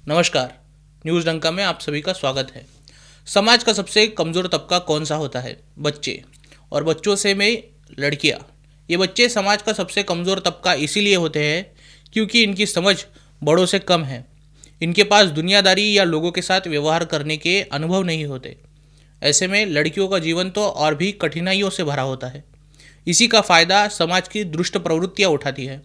नमस्कार। न्यूज़ डंका में आप सभी का स्वागत है। समाज का सबसे कमज़ोर तबका कौन सा होता है? बच्चे। और बच्चों से में लड़कियां। ये बच्चे समाज का सबसे कमज़ोर तबका इसीलिए होते हैं क्योंकि इनकी समझ बड़ों से कम है। इनके पास दुनियादारी या लोगों के साथ व्यवहार करने के अनुभव नहीं होते। ऐसे में लड़कियों का जीवन तो और भी कठिनाइयों से भरा होता है। इसी का फ़ायदा समाज की दुष्ट प्रवृत्तियाँ उठाती है।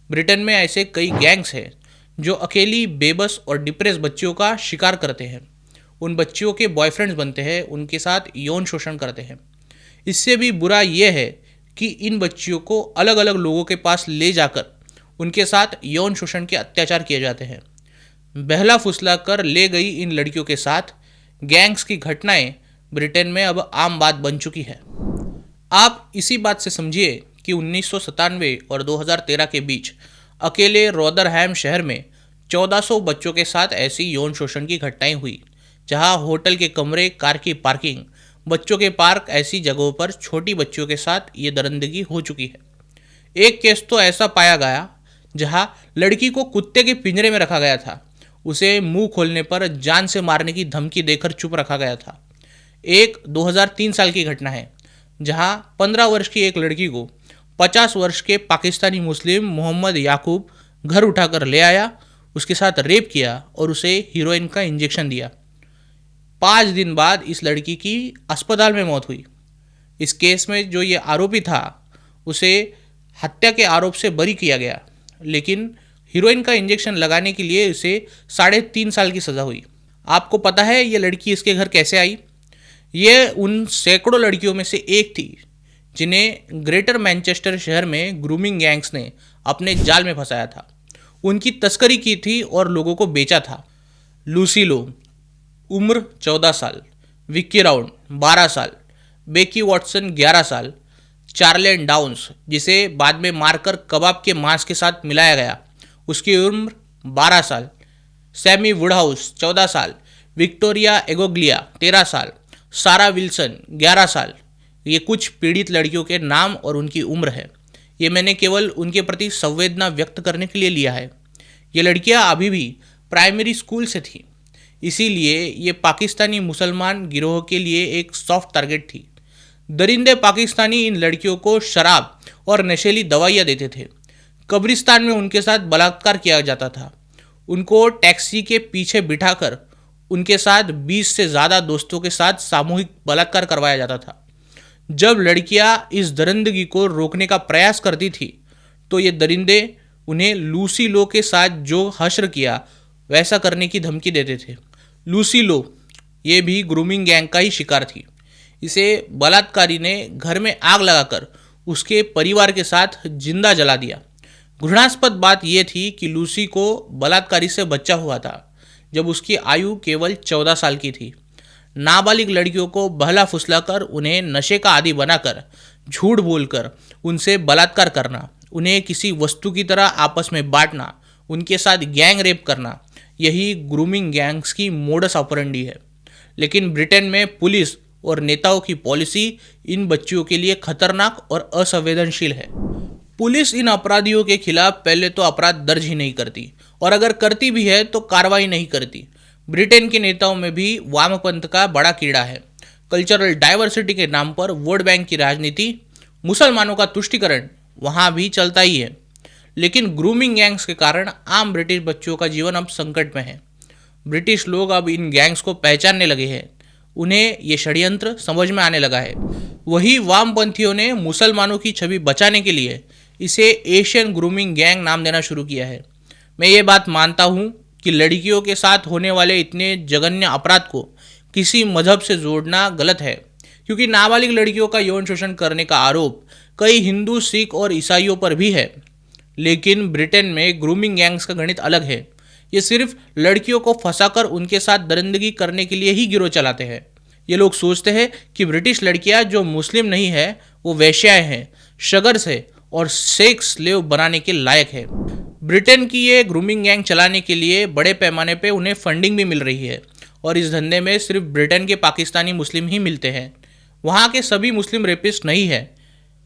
ब्रिटेन में ऐसे कई गैंग्स हैं जो अकेली, बेबस और डिप्रेस बच्चियों का शिकार करते हैं। उन बच्चियों के बॉयफ्रेंड्स बनते हैं, उनके साथ यौन शोषण करते हैं। इससे भी बुरा यह है कि इन बच्चियों को अलग अलग लोगों के पास ले जाकर उनके साथ यौन शोषण के अत्याचार किए जाते हैं। बहला फुसला कर ले गई इन लड़कियों के साथ गैंग्स की घटनाएं ब्रिटेन में अब आम बात बन चुकी है। आप इसी बात से समझिए कि 1997 और 2013 के बीच अकेले रोदरहैम शहर में 1400 बच्चों के साथ ऐसी यौन शोषण की घटनाएं हुई, जहां होटल के कमरे, कार की पार्किंग, बच्चों के पार्क ऐसी जगहों पर छोटी बच्चियों के साथ ये दरिंदगी हो चुकी है। एक केस तो ऐसा पाया गया जहां लड़की को कुत्ते के पिंजरे में रखा गया था। उसे मुंह खोलने पर जान से मारने की धमकी देकर चुप रखा गया था। एक 2003 साल की घटना है जहां 15 वर्ष की एक लड़की को 50 वर्ष के पाकिस्तानी मुस्लिम मोहम्मद याकूब घर उठाकर ले आया, उसके साथ रेप किया और उसे हीरोइन का इंजेक्शन दिया। 5 दिन बाद इस लड़की की अस्पताल में मौत हुई। इस केस में जो ये आरोपी था उसे हत्या के आरोप से बरी किया गया, लेकिन हीरोइन का इंजेक्शन लगाने के लिए उसे 3.5 साल की सज़ा हुई। आपको पता है ये लड़की इसके घर कैसे आई? ये उन सैकड़ों लड़कियों में से एक थी जिन्हें ग्रेटर मैनचेस्टर शहर में ग्रूमिंग गैंग्स ने अपने जाल में फंसाया था, उनकी तस्करी की थी और लोगों को बेचा था। लूसी लो, उम्र 14 साल, विक्की राउंड 12 साल, बेकी वॉटसन 11 साल, चार्लेन डाउन्स जिसे बाद में मारकर कबाब के मांस के साथ मिलाया गया, उसकी उम्र 12 साल, सैमी वुडहाउस 14 साल, विक्टोरिया एगोग्लिया 13 साल, सारा विल्सन 11 साल। ये कुछ पीड़ित लड़कियों के नाम और उनकी उम्र है। ये मैंने केवल उनके प्रति संवेदना व्यक्त करने के लिए लिया है। ये लड़कियां अभी भी प्राइमरी स्कूल से थी, इसीलिए ये पाकिस्तानी मुसलमान गिरोह के लिए एक सॉफ्ट टारगेट थी। दरिंदे पाकिस्तानी इन लड़कियों को शराब और नशीली दवाइयाँ देते थे। कब्रिस्तान में उनके साथ बलात्कार किया जाता था। उनको टैक्सी के पीछे बिठाकर उनके साथ 20 से ज़्यादा दोस्तों के साथ सामूहिक बलात्कार करवाया जाता था। जब लड़कियां इस दरिंदगी को रोकने का प्रयास करती थी तो ये दरिंदे उन्हें लूसी लो के साथ जो हश्र किया वैसा करने की धमकी देते थे। लूसी लो ये भी ग्रूमिंग गैंग का ही शिकार थी। इसे बलात्कारी ने घर में आग लगाकर उसके परिवार के साथ जिंदा जला दिया। घृणास्पद बात यह थी कि लूसी को बलात्कारी से बच्चा हुआ था जब उसकी आयु केवल 14 साल की थी। नाबालिग लड़कियों को बहला फुसलाकर उन्हें नशे का आदी बनाकर झूठ बोलकर उनसे बलात्कार करना, उन्हें किसी वस्तु की तरह आपस में बांटना, उनके साथ गैंग रेप करना, यही ग्रूमिंग गैंग्स की मोडस ऑपरेंडी है। लेकिन ब्रिटेन में पुलिस और नेताओं की पॉलिसी इन बच्चियों के लिए खतरनाक और असंवेदनशील है। पुलिस इन अपराधियों के खिलाफ पहले तो अपराध दर्ज ही नहीं करती और अगर करती भी है तो कार्रवाई नहीं करती। ब्रिटेन के नेताओं में भी वामपंथ का बड़ा कीड़ा है। कल्चरल डाइवर्सिटी के नाम पर वोट बैंक की राजनीति, मुसलमानों का तुष्टीकरण वहाँ भी चलता ही है। लेकिन ग्रूमिंग गैंग्स के कारण आम ब्रिटिश बच्चों का जीवन अब संकट में है। ब्रिटिश लोग अब इन गैंग्स को पहचानने लगे हैं, उन्हें ये षड्यंत्र समझ में आने लगा है। वही वामपंथियों ने मुसलमानों की छवि बचाने के लिए इसे एशियन ग्रूमिंग गैंग नाम देना शुरू किया है। मैं ये बात मानता हूँ कि लड़कियों के साथ होने वाले इतने जघन्य अपराध को किसी मजहब से जोड़ना गलत है, क्योंकि नाबालिग लड़कियों का यौन शोषण करने का आरोप कई हिंदू, सिख और ईसाइयों पर भी है। लेकिन ब्रिटेन में ग्रूमिंग गैंग्स का गणित अलग है। ये सिर्फ लड़कियों को फंसाकर उनके साथ दरिंदगी करने के लिए ही गिरोह चलाते हैं। ये लोग सोचते हैं कि ब्रिटिश लड़कियां जो मुस्लिम नहीं है वो वेश्याएं हैं, शगर्स है और सेक्स स्लेव बनाने के लायक है। ब्रिटेन की ये ग्रूमिंग गैंग चलाने के लिए बड़े पैमाने पे उन्हें फंडिंग भी मिल रही है और इस धंधे में सिर्फ ब्रिटेन के पाकिस्तानी मुस्लिम ही मिलते हैं। वहाँ के सभी मुस्लिम रेपिस्ट नहीं है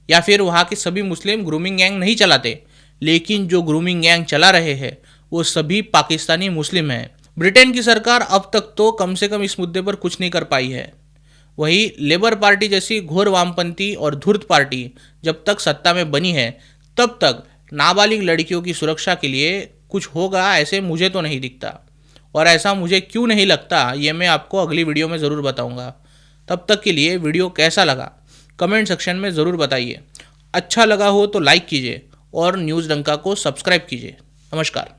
या फिर वहाँ के सभी मुस्लिम ग्रूमिंग गैंग नहीं चलाते, लेकिन जो ग्रूमिंग गैंग चला रहे हैं वो सभी पाकिस्तानी मुस्लिम हैं ब्रिटेन की सरकार अब तक तो कम से कम इस मुद्दे पर कुछ नहीं कर पाई है। वहीं लेबर पार्टी जैसी घोर वामपंथी और धूर्त पार्टी जब तक सत्ता में बनी है तब तक नाबालिग लड़कियों की सुरक्षा के लिए कुछ होगा ऐसे मुझे तो नहीं दिखता। और ऐसा मुझे क्यों नहीं लगता ये मैं आपको अगली वीडियो में ज़रूर बताऊंगा। तब तक के लिए वीडियो कैसा लगा कमेंट सेक्शन में ज़रूर बताइए। अच्छा लगा हो तो लाइक कीजिए और न्यूज़ डंका को सब्सक्राइब कीजिए। नमस्कार।